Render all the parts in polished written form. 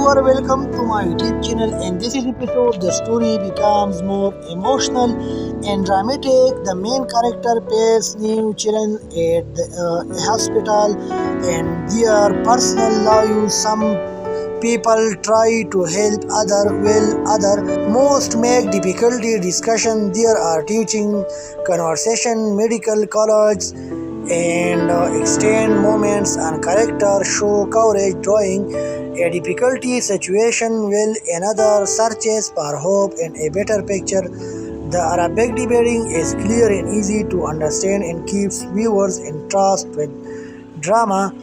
viewer, welcome to my YouTube channel. In this episode, the story becomes more emotional and dramatic. The main character pays new children at the hospital and their personal lives. Some people try to help other most make difficulty discussion. There are teaching, conversation, medical college and extend moments and character show courage drawing a difficulty situation will another searches for hope and a better picture. The Arabic debating is clear and easy to understand and keeps viewers interest with drama,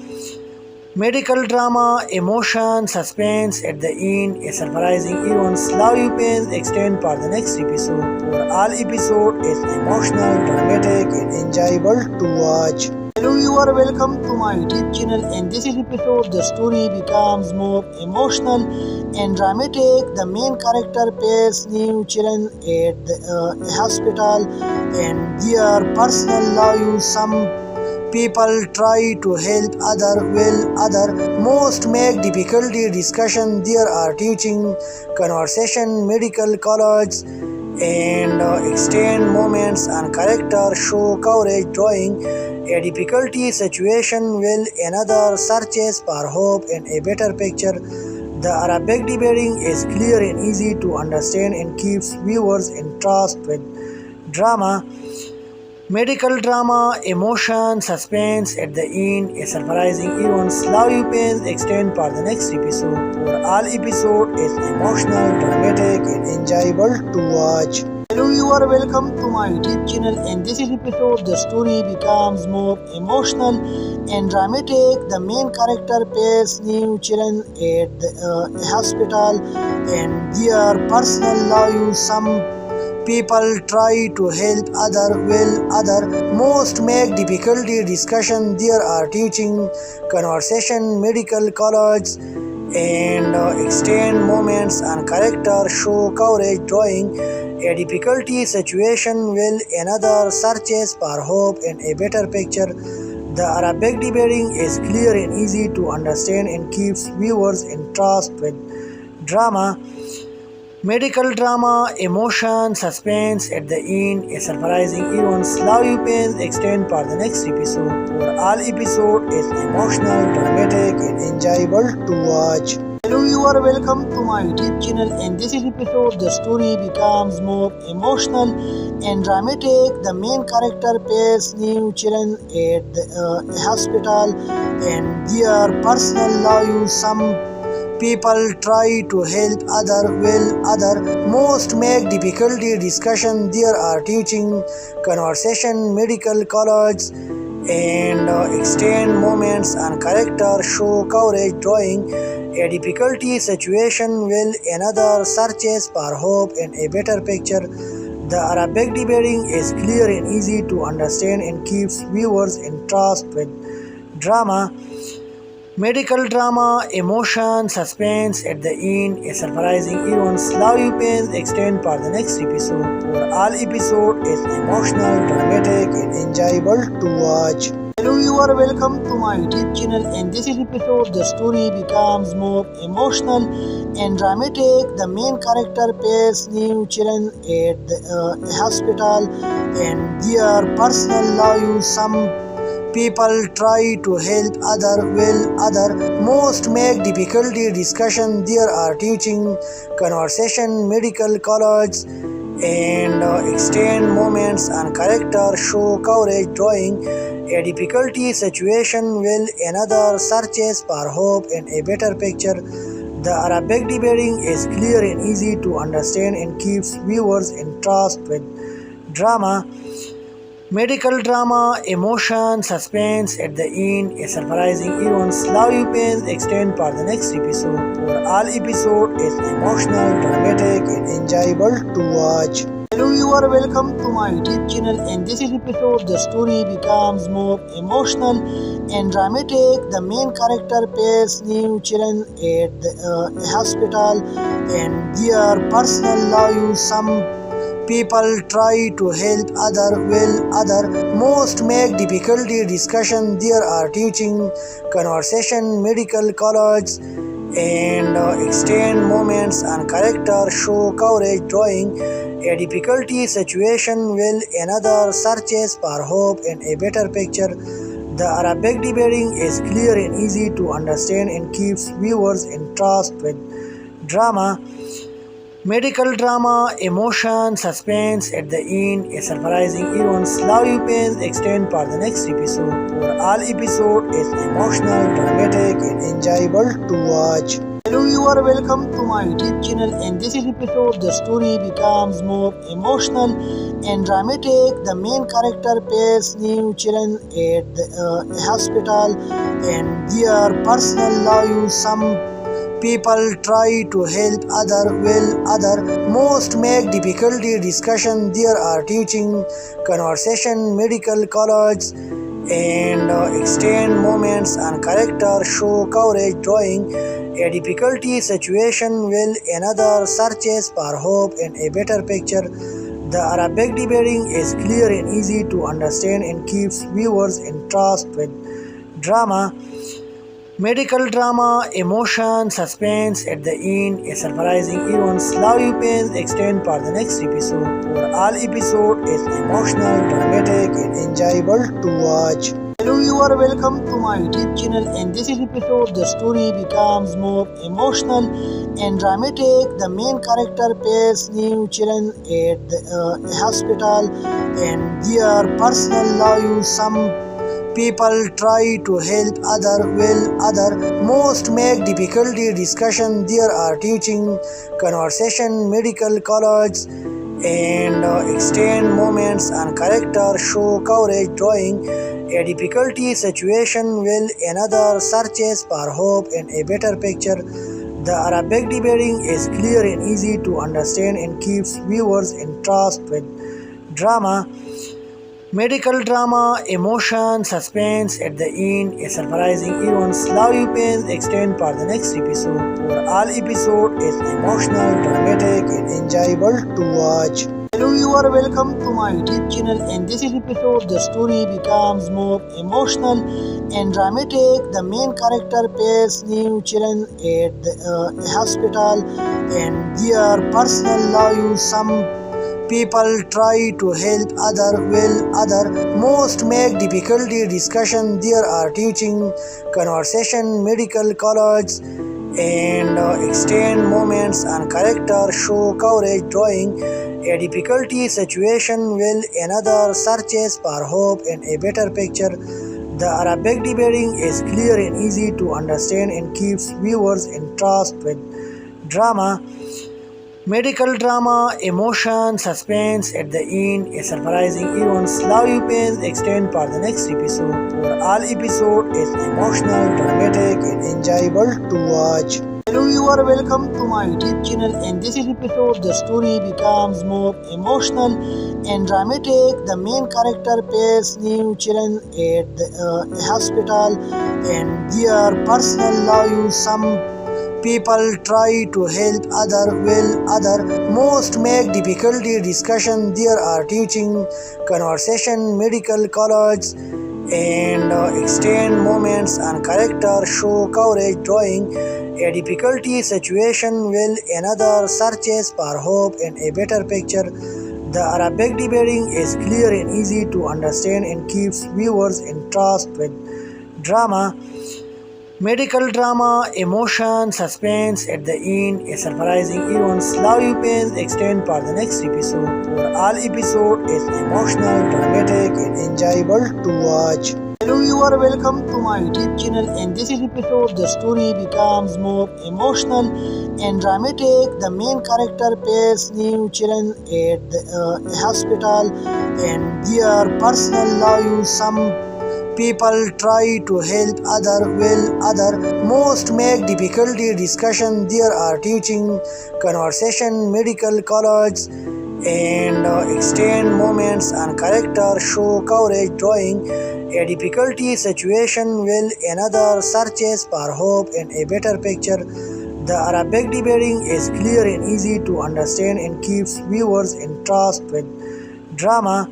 medical drama, emotion, suspense at the end, a surprising events. Love you pains extend for the next episode. For all episode is emotional, dramatic and enjoyable to watch. Hello viewer, welcome to my YouTube channel. In this episode, the story becomes more emotional and dramatic. The main character pays new children at the hospital and their personal lives. Some people try to help other most make difficulty discussion. There are teaching, conversation, medical college and extend moments and character show courage drawing a difficulty situation will another searches for hope and a better picture. The Arabic debating is clear and easy to understand and keeps viewers interest with drama, medical drama, emotion, suspense at the end, a surprising events. Love you pains extend for the next episode. For all episode is emotional, dramatic and enjoyable to watch. Hello viewer, welcome to my YouTube channel. In this episode, the story becomes more emotional and dramatic. The main character pays new children at the hospital and their personal lives. Some people try to help other most make difficulty discussion. There are teaching, conversation, medical college and extend moments and character show courage drawing a difficulty situation will another searches for hope and a better picture. The Arabic debating is clear and easy to understand and keeps viewers interest with drama, medical drama, emotion, suspense at the end, a surprising events. Love you pains extend for the next episode. For all episode is emotional, dramatic and enjoyable to watch. Hello viewer, welcome to my YouTube channel. In this episode, the story becomes more emotional and dramatic. The main character pays new children at the hospital and their personal lives. Some people try to help other most make difficulty discussion. There are teaching, conversation, medical college and extend moments and character show courage drawing a difficulty situation will another searches for hope and a better picture. The Arabic debating is clear and easy to understand and keeps viewers interest with drama, medical drama, emotion, suspense at the end, a surprising events. Love you pains extend for the next episode. For all episode is emotional, dramatic and enjoyable to watch. Hello viewer, welcome to my YouTube channel. In this episode, the story becomes more emotional and dramatic. The main character pays new children at the hospital and their personal lives. Some people try to help other most make difficulty discussion. There are teaching, conversation, medical college and extend moments and character show courage drawing a difficulty situation will another searches for hope and a better picture. The Arabic debating is clear and easy to understand and keeps viewers interest with drama, medical drama, emotion, suspense at the end, a surprising events. Love you pains extend for the next episode. For all episode is emotional, dramatic and enjoyable to watch. Hello viewer, welcome to my YouTube channel. In this episode, the story becomes more emotional and dramatic. The main character pays new children at the hospital and their personal lives. Some people try to help other most make difficulty discussion. There are teaching, conversation, medical college and extend moments and character show courage drawing a difficulty situation while another searches for hope and a better picture. The Arabic debating is clear and easy to understand and keeps viewers entranced with drama, medical drama, emotion, suspense at the end, a surprising events. Love you pains extend for the next episode. For all episode is emotional, dramatic, and enjoyable to watch. Hello viewer, welcome to my YouTube channel. In this episode, the story becomes more emotional and dramatic. The main character pairs new children at the hospital and their personal love. Some people try to help other most make difficulty discussion. There are teaching, conversation, medical college and extend moments and character show courage drawing a difficulty situation while another searches for hope and a better picture. The Arabic debating is clear and easy to understand and keeps viewers entranced with drama, medical drama, emotion, suspense at the end, a surprising events. Love you pains extend for the next episode. For all episode is emotional, dramatic, and enjoyable to watch. Hello viewer, welcome to my YouTube channel. In this episode, the story becomes more emotional and dramatic. The main character pairs new children at the hospital and their personal love. Some people try to help other most make difficulty discussion. There are teaching, conversation, medical college and extend moments and character show courage drawing a difficulty situation while another searches for hope and a better picture. The Arabic debating is clear and easy to understand and keeps viewers entranced with drama, medical drama, emotion, suspense at the end, a surprising events. Love you pains extend for the next episode. For all episode is emotional, dramatic, and enjoyable to watch. Hello viewer, welcome to my YouTube channel. In this episode, the story becomes more emotional and dramatic. The main character pairs new children at the hospital and their personal love. Some people try to help other most make difficulty discussion. There are teaching, conversation, medical college and extend moments and character show courage drawing a difficulty situation while another searches for hope and a better picture. The Arabic debating is clear and easy to understand and keeps viewers entranced with drama, medical drama, emotion, suspense at the end, a surprising events. Love you pains extend for the next episode. For all episode is emotional, dramatic, and enjoyable to watch. Hello viewer, welcome to my YouTube channel. In this episode, the story becomes more emotional and dramatic. The main character pairs new children at the hospital and their personal love. Some people try to help other most make difficulty discussion. There are teaching, conversation, medical college and extend moments and character show courage drawing a difficulty situation while another searches for hope and a better picture. The Arabic debating is clear and easy to understand and keeps viewers entranced with drama, medical drama, emotion, suspense at the end, a surprising events. Love you pains extend for the next episode. For all episode is emotional, dramatic, and enjoyable to watch. Hello viewer, welcome to my YouTube channel. In this episode, the story becomes more emotional and dramatic. The main character pairs new children at the hospital and their personal love. Some people try to help other most make difficulty discussion. There are teaching, conversation, medical college and extend moments and character show courage drawing a difficulty situation while another searches for hope and a better picture. The Arabic debating is clear and easy to understand and keeps viewers entranced with drama,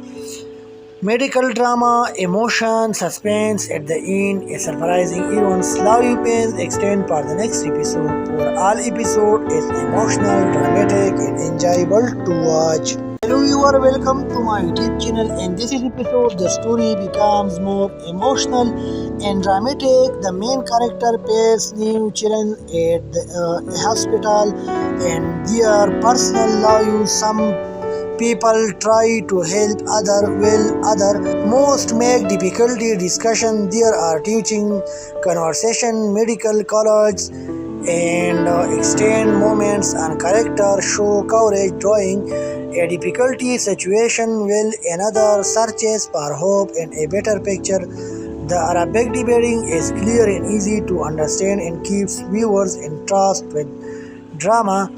Medical drama, emotion, suspense at the end, a surprising events. Love you pains extend for the next episode. Overall episode is emotional, dramatic, and enjoyable to watch. Hello viewer, welcome to my YouTube channel. In this episode, the story becomes more emotional and dramatic. The main character pairs new children at the hospital, and their personal love. Some people try to help other most make difficulty discussion. There are teaching, conversation, medical college, and extend moments and character show courage drawing a difficulty situation will another searches for hope and a better picture. The Arabic debating is clear and easy to understand and keeps viewers interest with drama.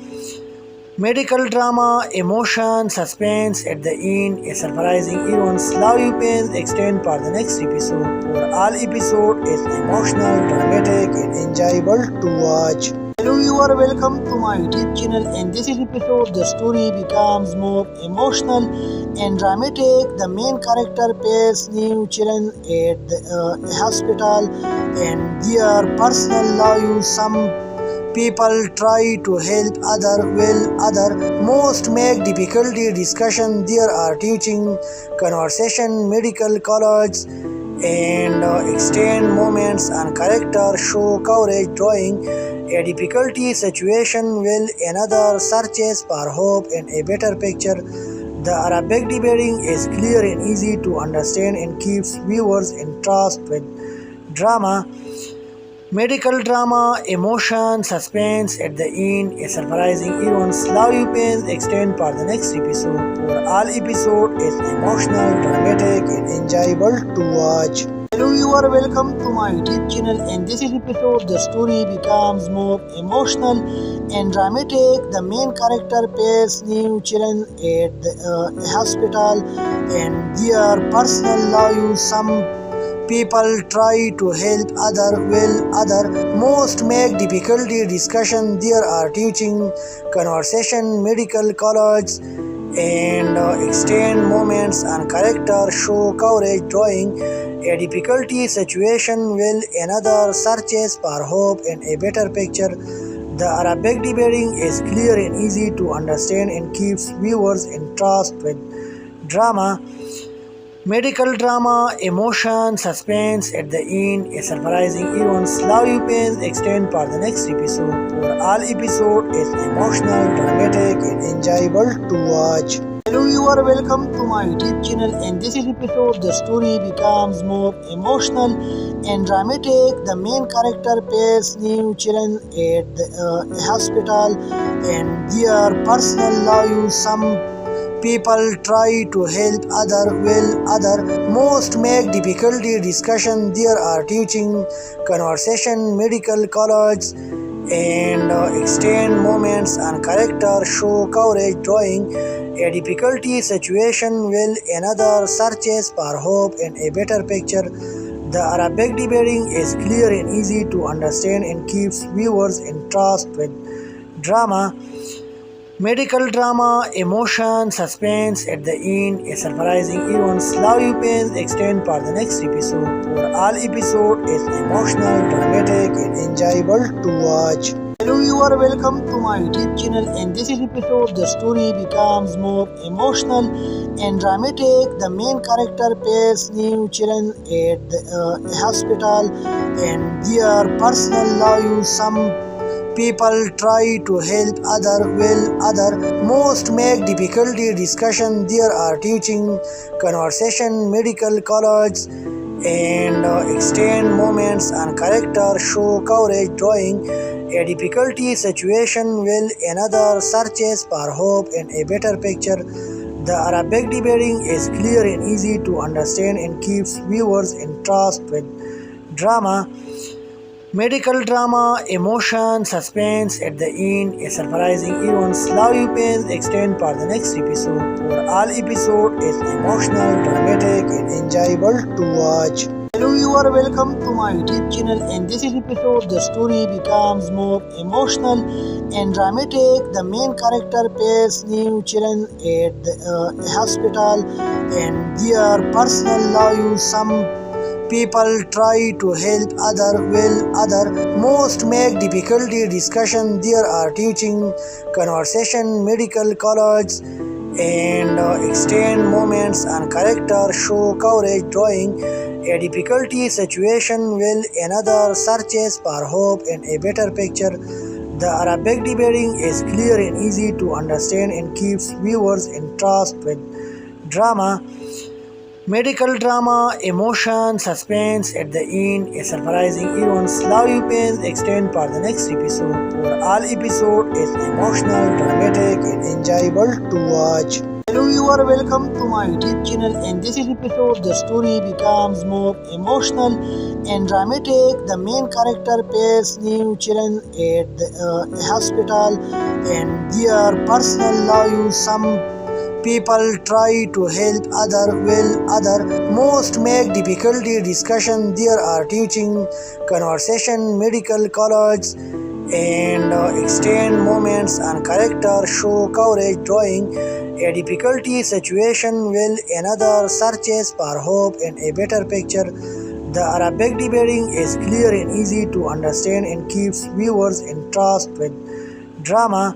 Medical drama, emotion, suspense at the end, a surprising events. Love you pains extend for the next episode. Overall episode is emotional, dramatic, and enjoyable to watch. Hello viewer, welcome to my YouTube channel. In this episode, the story becomes more emotional and dramatic. The main character pairs new children at the hospital, and their personal love. Some people try to help other most make difficulty discussion. There are teaching, conversation, medical college, and extend moments and character show courage drawing a difficulty situation will another searches for hope and a better picture. The Arabic debating is clear and easy to understand and keeps viewers interest with drama. Medical drama, emotion, suspense at the end, a surprising events. Love you pains extend for the next episode. Overall episode is emotional, dramatic, and enjoyable to watch. Hello viewer, welcome to my YouTube channel. In this episode, the story becomes more emotional and dramatic. The main character pairs new children at the hospital, and their personal love. Some people try to help other most make difficulty discussion. There are teaching, conversation, medical college, and extend moments and character show courage drawing a difficulty situation will another searches for hope and a better picture. The Arabic debating is clear and easy to understand and keeps viewers interest with drama. Medical drama, emotion, suspense at the end, a surprising events. Love you pains extend for the next episode. Overall episode is emotional, dramatic, and enjoyable to watch. Hello viewer, welcome to my YouTube channel. In this episode, the story becomes more emotional and dramatic. The main character pairs new children at the hospital, and their personal love. Some people try to help other most make difficulty discussion. There are teaching, conversation, medical college, and extend moments and character show courage drawing a difficulty situation will another searches for hope and a better picture. The Arabic debating is clear and easy to understand and keeps viewers interest with drama. Medical drama, emotion, suspense at the end, a surprising events. Love you pains extend for the next episode. Overall episode is emotional, dramatic, and enjoyable to watch. Hello viewer, welcome to my YouTube channel. In this episode, the story becomes more emotional and dramatic. The main character pairs new children at the hospital, and their personal love. Some people try to help other most make difficulty discussion. There are teaching, conversation, medical college, and extend moments and character show courage drawing a difficulty situation will another searches for hope and a better picture. The Arabic debating is clear and easy to understand and keeps viewers interest with drama. Medical drama, emotion, suspense at the end, a surprising events. Love you pains extend for the next episode. Overall episode is emotional, dramatic, and enjoyable to watch. Hello viewer, welcome to my YouTube channel. In this episode, the story becomes more emotional and dramatic. The main character pays new children at the hospital and their personal lives. Some people try to help other most make difficulty discussion. There are teaching, conversation, medical college and extend moments and character show courage drawing a difficulty situation will another searches for hope and a better picture. The Arabic debating is clear and easy to understand and keeps viewers interest with drama, medical drama, emotion, suspense at the end, a surprising events. Love you pains extend for the next episode. For all episode is emotional, dramatic and enjoyable to watch. Hello viewer, welcome to my YouTube channel. In this episode, the story becomes more emotional and dramatic. The main character pays new children at the hospital and their personal lives. Some people try to help other most make difficulty discussion. There are teaching, conversation, medical college and extend moments and character show courage drawing a difficulty situation will another searches for hope and a better picture. The Arabic debating is clear and easy to understand and keeps viewers interest with drama,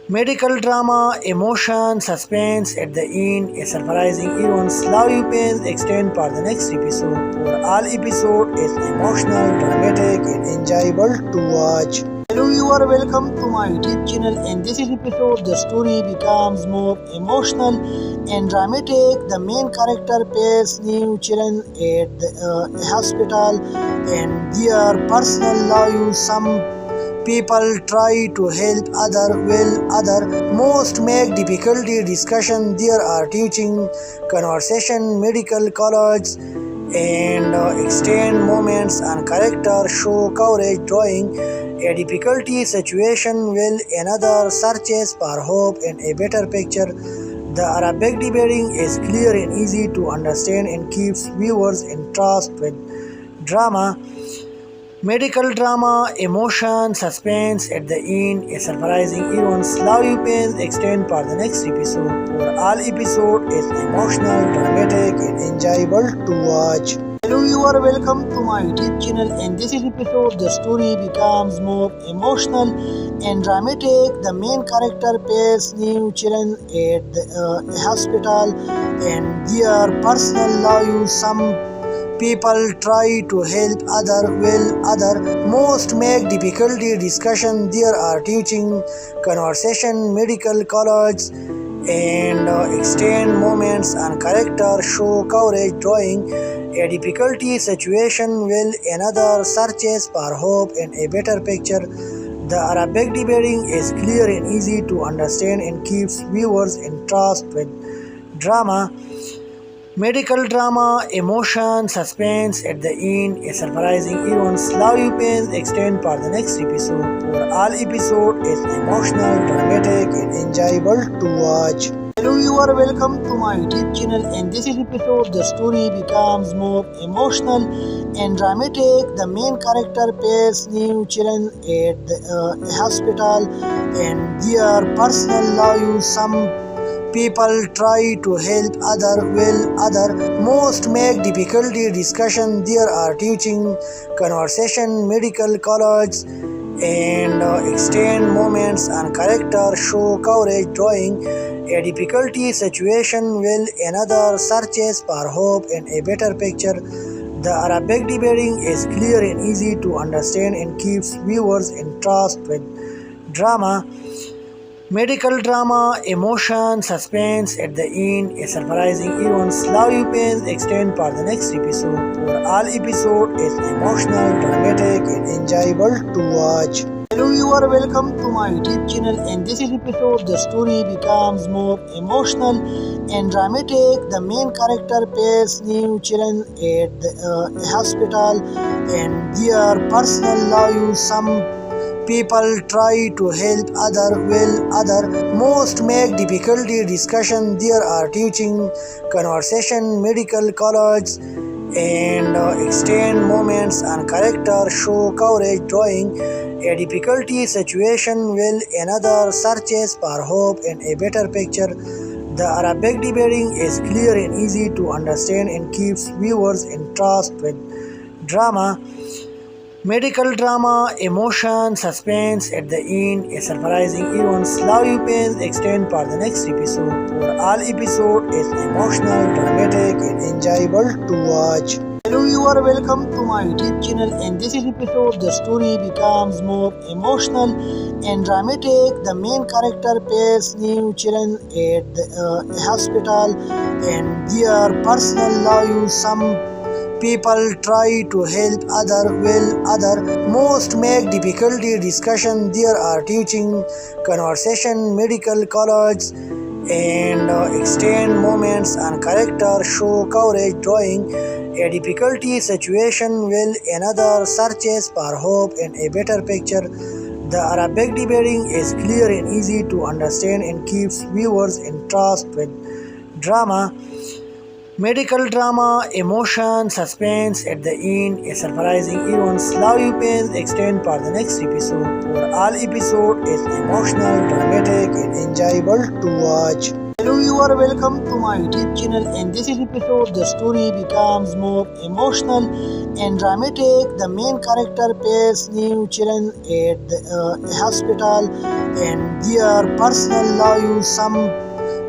medical drama, emotion, suspense at the end, a surprising events. Love you pains extend for the next episode. For all episode is emotional, dramatic and enjoyable to watch. Hello viewer, welcome to my YouTube channel. In this episode, the story becomes more emotional and dramatic. The main character pays new children at the hospital and their personal lives. Some people try to help other most make difficulty discussion. There are teaching, conversation, medical college and extend moments and character show courage drawing a difficulty situation will another searches for hope and a better picture. The Arabic debating is clear and easy to understand and keeps viewers interest with drama, medical drama, emotion, suspense at the end, a surprising events. Love you pains extend for the next episode. For all episode is emotional, dramatic and enjoyable to watch. Hello viewer, welcome to my YouTube channel. In this episode, the story becomes more emotional and dramatic. The main character pays new children at the hospital and their personal lives. Some people try to help other most make difficulty discussion. There are teaching, conversation, medical college and extend moments and character show courage drawing a difficulty situation will another searches for hope and a better picture. The Arabic debating is clear and easy to understand and keeps viewers interest with drama, medical drama, emotion, suspense at the end, a surprising events. Love you pains extend for the next episode. For all episode is emotional, dramatic and enjoyable to watch. Hello viewer, welcome to my YouTube channel. In this episode, the story becomes more emotional and dramatic. The main character pays new children at the hospital and their personal lives. Some people try to help other most make difficulty discussion. There are teaching, conversation, medical college and extend moments and character show courage drawing a difficulty situation will another searches for hope and a better picture. The Arabic debating is clear and easy to understand and keeps viewers interest with drama, medical drama, emotion, suspense at the end, a surprising events. Love you pains extend for the next episode. For all episode is emotional, dramatic and enjoyable to watch. Hello viewer, welcome to my YouTube channel. In this episode, the story becomes more emotional and dramatic. The main character pays new children at the hospital and their personal lives. Some people try to help other most make difficulty discussion. There are teaching, conversation, medical college and extend moments and character show courage drawing a difficulty situation while another searches for hope and a better picture. The Arabic debating is clear and easy to understand and keeps viewers entranced with drama, medical drama, emotion, suspense at the end, a surprising events. Love you pains extend for the next episode. For all episode is emotional, dramatic, and enjoyable to watch. Hello, you are welcome to my YouTube channel. In this episode, the story becomes more emotional and dramatic. The main character pairs new children at the hospital, and their personal life. Some people try to help other while other most make difficulty discussion. There are teaching, conversation, medical college, and extend moments and character show courage drawing a difficulty situation while another searches for hope and a better picture. The Arabic debating is clear and easy to understand and keeps viewers entranced with drama, medical drama, emotion, suspense at the end, a surprising events. Love you pains extend for the next episode. For all episode is emotional, dramatic, and enjoyable to watch. Hello, you are welcome to my YouTube channel. In this episode, the story becomes more emotional and dramatic. The main character pairs new children at the hospital, and their personal life. Some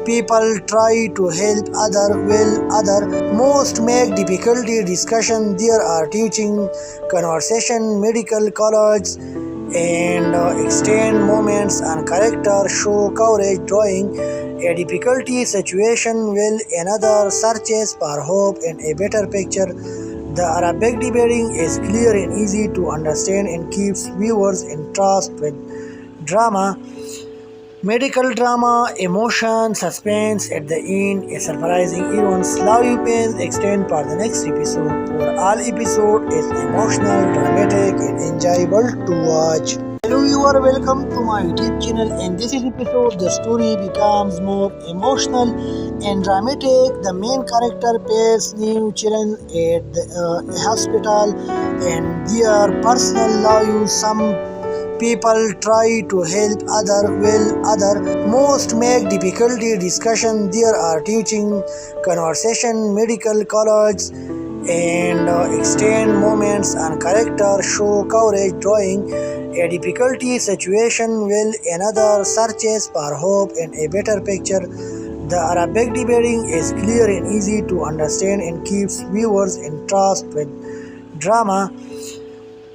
people try to help other while other most make difficulty discussion. There are teaching, conversation, medical college, and extend moments and character show courage drawing a difficulty situation while another searches for hope and a better picture. The Arabic debating is clear and easy to understand and keeps viewers entranced with drama, medical drama, emotion, suspense at the end, a surprising events. Love you pains extend for the next episode. For all episode is emotional, dramatic, and enjoyable to watch. Hello, you are welcome to my YouTube channel. In this episode, the story becomes more emotional and dramatic. The main character pairs new children at the hospital, and their personal life. Some people try to help other while other most make difficulty discussion. There are teaching, conversation, medical college, and extend moments and character show courage drawing a difficulty situation while another searches for hope and a better picture. The Arabic debating is clear and easy to understand and keeps viewers entranced with drama,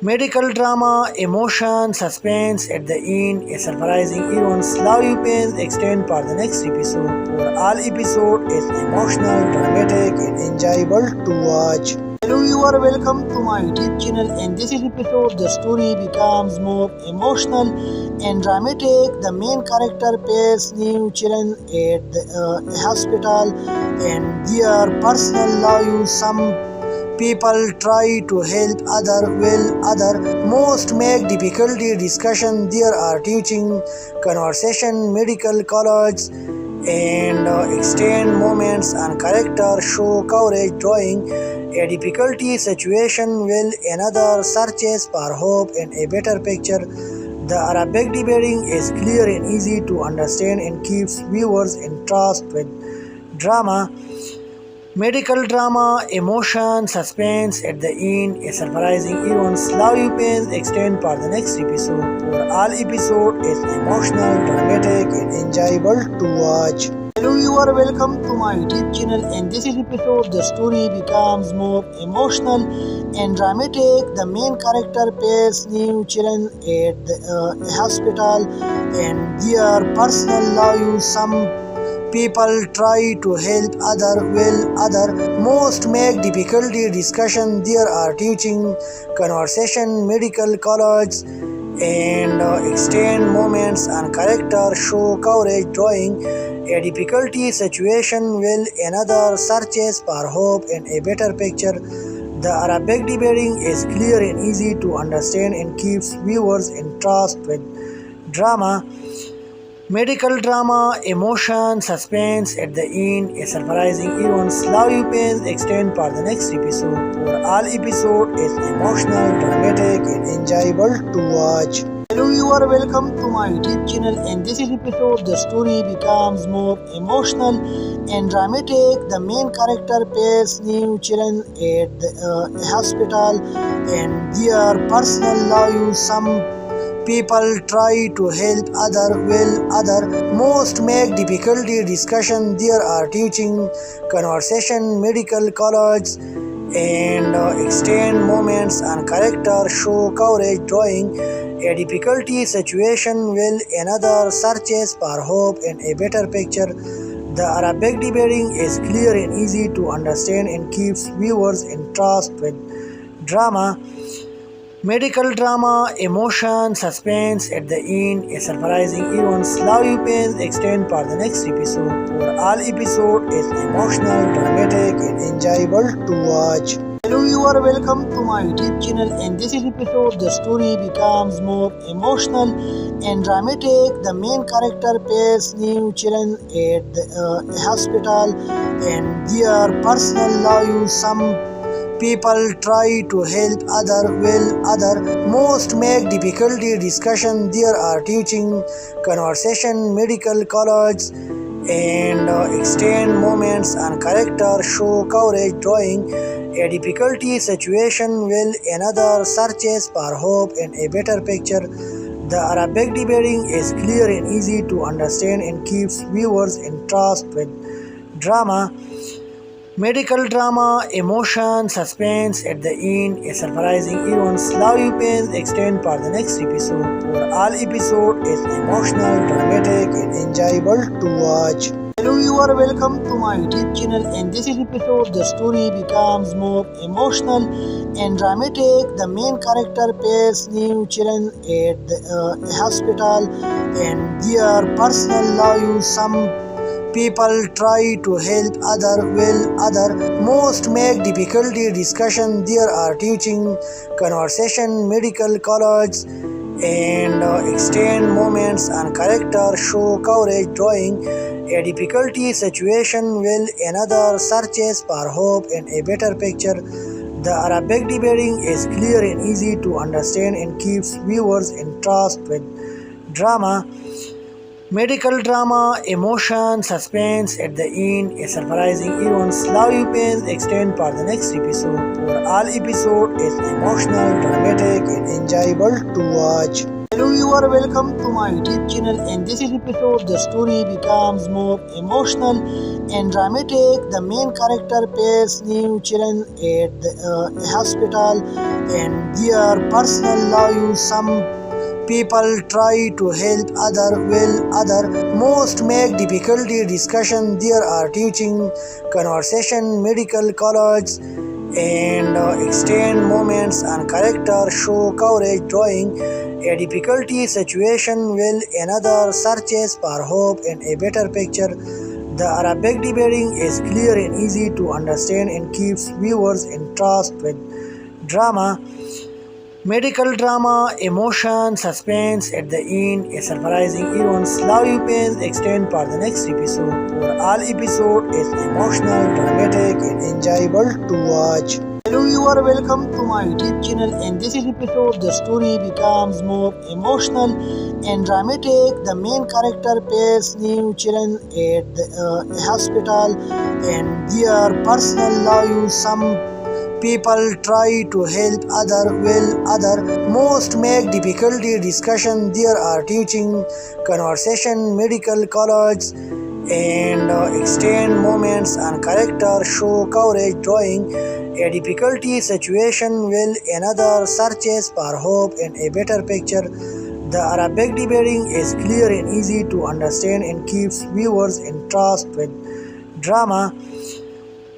medical drama, emotion, suspense at the end, a surprising events. Love you pains extend for the next episode. For all episode is emotional, dramatic, and enjoyable to watch. Hello, you are welcome to my YouTube channel. In this episode, the story becomes more emotional and dramatic. The main character pairs new children at the hospital, and their personal life. Some people try to help other while other most make difficulty discussion. There are teaching, conversation, medical college, and extend moments and character show courage drawing a difficulty situation while another searches for hope and a better picture. The Arabic debating is clear and easy to understand and keeps viewers entranced with drama, medical drama, emotion, suspense at the end, a surprising events. Love you pains extend for the next episode. For all episode is emotional, dramatic, and enjoyable to watch. Hello, you are welcome to my YouTube channel. In this episode, the story becomes more emotional and dramatic. The main character pairs new children at the hospital, and their personal life. Some people try to help other while other most make difficulty discussion. There are teaching, conversation, medical college, and extend moments and character show courage drawing a difficulty situation while another searches for hope and a better picture. The Arabic debating is clear and easy to understand and keeps viewers entranced with drama, Medical drama, emotion, suspense at the end, a surprising events. Love you pains extend for the next episode. For all episode is emotional, dramatic, and enjoyable to watch. Hello viewer, welcome to my YouTube channel. In this episode, the story becomes more emotional and dramatic. The main character pairs new children at the hospital, and their personal love. Some people try to help other most make difficulty discussion. There are teaching, conversation, medical college, and extend moments and character show courage drawing a difficulty situation will another searches for hope and a better picture. The Arabic debating is clear and easy to understand and keeps viewers interest with drama. Medical drama, emotion, suspense at the end, a surprising events. Love you pains extend for the next episode. For all episode is emotional, dramatic, and enjoyable to watch. Hello viewer, welcome to my YouTube channel. In this episode, the story becomes more emotional and dramatic. The main character pairs new children at the hospital, and their personal love. Some people try to help other most make difficulty discussion. There are teaching, conversation, medical college, and extend moments and character show courage drawing a difficulty situation will another searches for hope and a better picture. The Arabic debating is clear and easy to understand and keeps viewers interest with drama. Medical drama, emotion, suspense at the end, a surprising events. Love you pains extend for the next episode. For all episode is emotional, dramatic, and enjoyable to watch. Hello viewer, welcome to my YouTube channel. In this episode, the story becomes more emotional and dramatic. The main character pairs new children at the hospital, and their personal love. Some people try to help other most make difficulty discussion. There are teaching, conversation, medical college, and extend moments and character show courage drawing a difficulty situation will another searches for hope and a better picture. The Arabic debating is clear and easy to understand and keeps viewers interest with drama. Medical drama, emotion, suspense at the end, a surprising events. Love you pains extend for the next episode. For all episode is emotional, dramatic, and enjoyable to watch. Hello viewer, welcome to my YouTube channel. In this episode, the story becomes more emotional and dramatic. The main character pairs new children at the hospital, and their personal love. Some people try to help other most make difficulty discussion. There are teaching, conversation, medical college, and extend moments and character show courage drawing a difficulty situation will another searches for hope and a better picture. The Arabic debating is clear and easy to understand and keeps viewers interest with drama. Medical drama, emotion, suspense at the end, a surprising events. Love you pains extend for the next episode. For all episode is emotional, dramatic, and enjoyable to watch. Hello viewer, welcome to my YouTube channel. In this episode, the story becomes more emotional and dramatic. The main character pairs new children at the hospital, and their personal love. Some people try to help other most make difficulty discussion. There are teaching, conversation, medical college, and extend moments and character show courage drawing a difficulty situation will another searches for hope and a better picture. The Arabic debating is clear and easy to understand and keeps viewers interest with drama.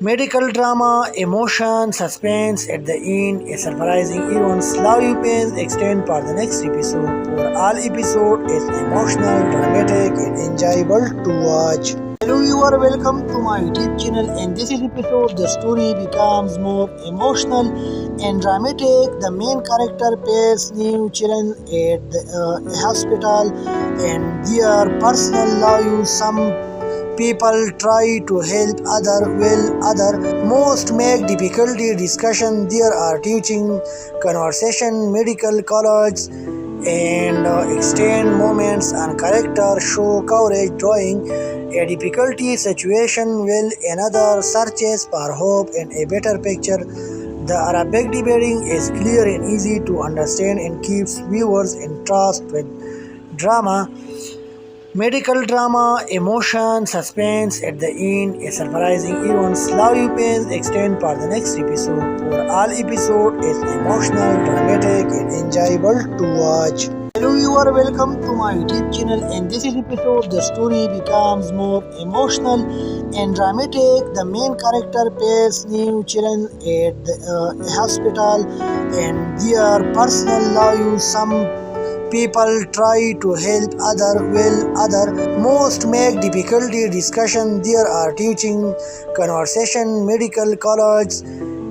Medical drama, emotion, suspense at the end, a surprising events. Love you pains extend for the next episode. For all episode is emotional, dramatic, and enjoyable to watch. Hello viewer, welcome to my YouTube channel. In this episode, the story becomes more emotional and dramatic. The main character pays new children at the hospital and their personal lives. Some people try to help other most make difficulty discussion. There are teaching, conversation, medical college and extend moments and character show courage drawing a difficulty situation will another searches for hope and a better picture. The Arabic debating is clear and easy to understand and keeps viewers interest with drama, medical drama, emotion, suspense at the end, a surprising events, love you pains extend for the next episode. For all episode is emotional, dramatic and enjoyable to watch. Hello viewer, welcome to my YouTube channel. In this episode, the story becomes more emotional and dramatic. The main character pays new children at the hospital and their personal lives. Some people try to help other most make difficulty discussion. There are teaching, conversation, medical college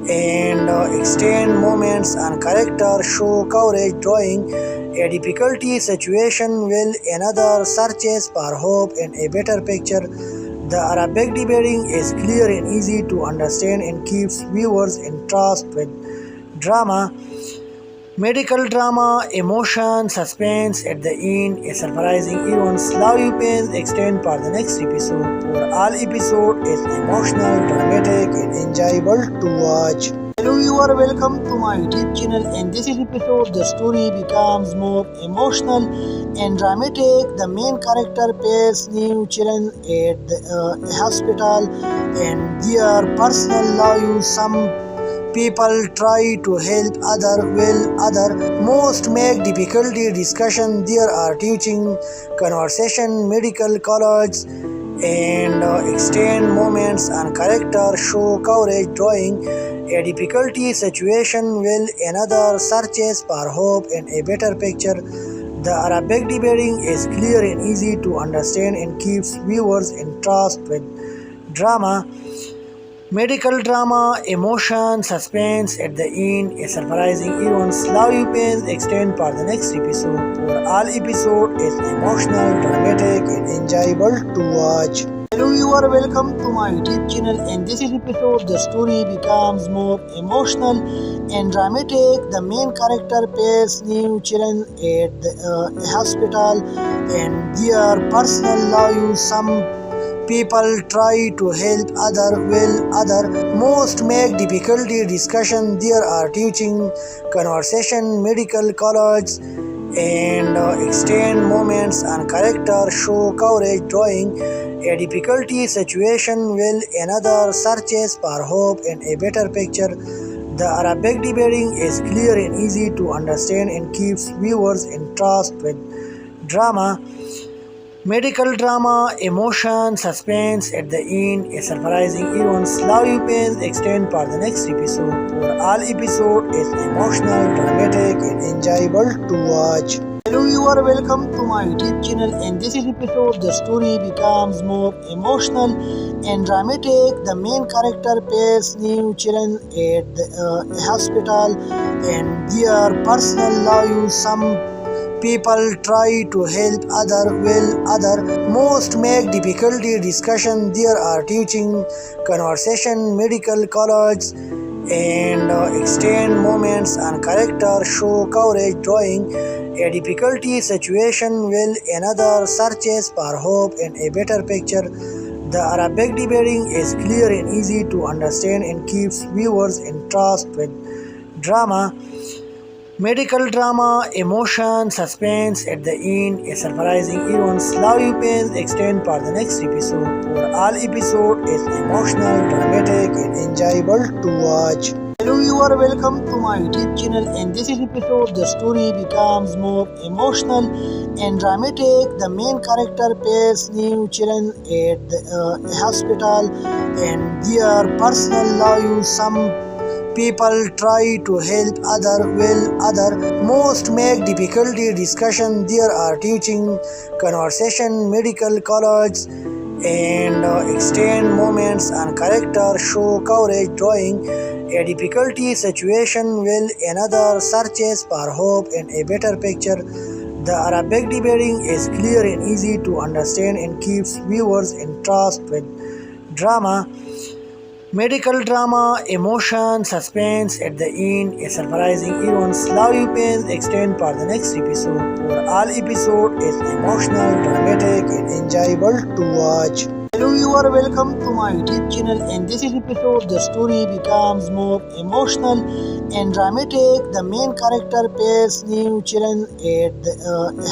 and extend moments and character show courage drawing a difficulty situation will another searches for hope and a better picture. The Arabic debating is clear and easy to understand and keeps viewers interest with drama, medical drama, emotion, suspense at the end, a surprising events, love you pains extend for the next episode. For all episode is emotional, dramatic and enjoyable to watch. Hello viewer, welcome to my YouTube channel. In this episode, the story becomes more emotional and dramatic. The main character pays new children at the hospital and their personal lives. Some people try to help other most make difficulty discussion. There are teaching, conversation, medical college and extend moments and character show courage drawing a difficulty situation will another searches for hope and a better picture. The Arabic debating is clear and easy to understand and keeps viewers interest with drama, medical drama, emotion, suspense at the end, a surprising events, love you pains extend for the next episode. For all episode is emotional, dramatic and enjoyable to watch. Hello viewer, welcome to my YouTube channel. In this episode, the story becomes more emotional and dramatic. The main character pays new children at the hospital and their personal lives. Some people try to help other most make difficulty discussion. There are teaching, conversation, medical college and extend moments and character show courage drawing a difficulty situation will another searches for hope and a better picture. The Arabic debating is clear and easy to understand and keeps viewers interest with drama, medical drama, emotion, suspense at the end, a surprising events, love you pains extend for the next episode. For all episode is emotional, dramatic and enjoyable to watch. Hello viewer, welcome to my YouTube channel. In this episode, the story becomes more emotional and dramatic. The main character pays new children at the hospital and their personal lives. Some people try to help other most make difficulty discussion. There are teaching, conversation, medical college and extend moments and character show courage drawing a difficulty situation will another searches for hope and a better picture. The Arabic debating is clear and easy to understand and keeps viewers interest with drama, medical drama, emotion, suspense at the end, a surprising events, love you pains extend for the next episode. For all episode is emotional, dramatic and enjoyable to watch. Hello viewer, welcome to my YouTube channel. In this episode, the story becomes more emotional and dramatic. The main character pays new children at the hospital and their personal lives. Some people try to help other most make difficulty discussion. There are teaching, conversation, medical college and extend moments and character show courage drawing a difficulty situation while another searches for hope and a better picture. The Arabic debating is clear and easy to understand and keeps viewers entranced with drama, medical drama, emotion, suspense at the end, a surprising events. Love you pains extend for the next episode. For all episode is emotional, dramatic, and enjoyable to watch. Hello, you are welcome to my YouTube channel. In this episode, the story becomes more emotional and dramatic. The main character pairs new children at the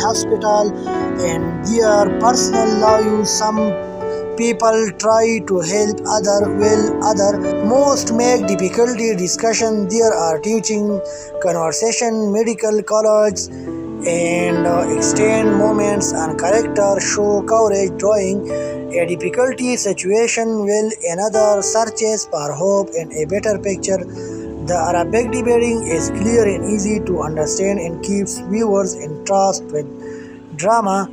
hospital, and their personal life. Some people try to help other while other most make difficulty discussion. There are teaching, conversation, medical college, and extend moments and character show courage drawing a difficulty situation while another searches for hope and a better picture. The Arabic debating is clear and easy to understand and keeps viewers entranced with drama,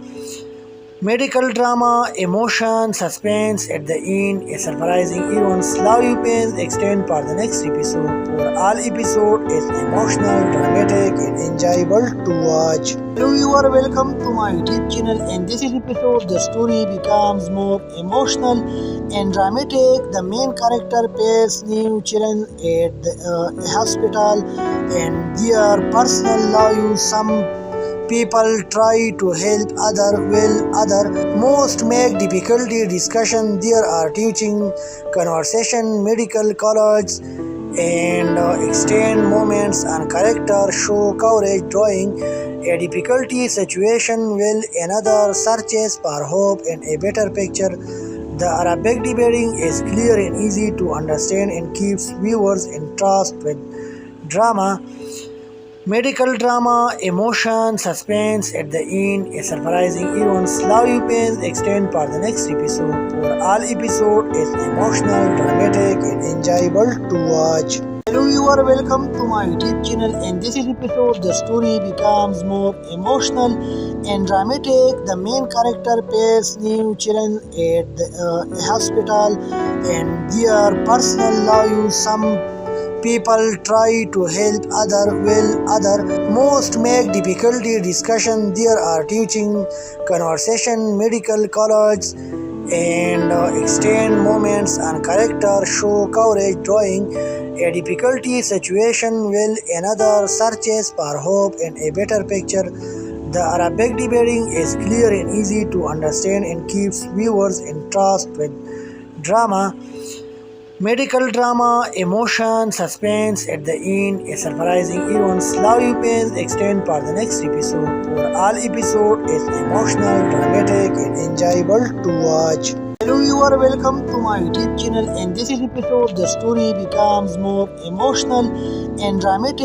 medical drama, emotion, suspense at the end, a surprising events. Love you pains extend for the next episode. For all episode is emotional, dramatic, and enjoyable to watch. Hello, you are welcome to my YouTube channel. In this episode, the story becomes more emotional and dramatic. The main character pairs new children at the hospital, and their personal life. Some people try to help other while other most make difficulty discussion. There are teaching, conversation, medical college, and extend moments and character show courage drawing a difficulty situation while another searches for hope and a better picture. The Arabic debating is clear and easy to understand and keeps viewers entranced with drama, medical drama, emotion, suspense at the end, a surprising events. Love you pains extend for the next episode. For all episode is emotional, dramatic, and enjoyable to watch. Hello, you are welcome to my YouTube channel. In this episode, the story becomes more emotional and dramatic. The main character pairs new children at the hospital, and their personal life. Some people try to help other while other most make difficulty discussion. There are teaching, conversation, medical college, and extend moments and character show courage drawing a difficulty situation while another searches for hope and a better picture. The Arabic debating is clear and easy to understand and keeps viewers entranced with drama, medical drama, emotion, suspense at the end, a surprising events. Love you pains extend for the next episode. For all episode is emotional, dramatic, and enjoyable to watch. Hello, you are welcome to my YouTube channel. In this episode, the story becomes more emotional and dramatic.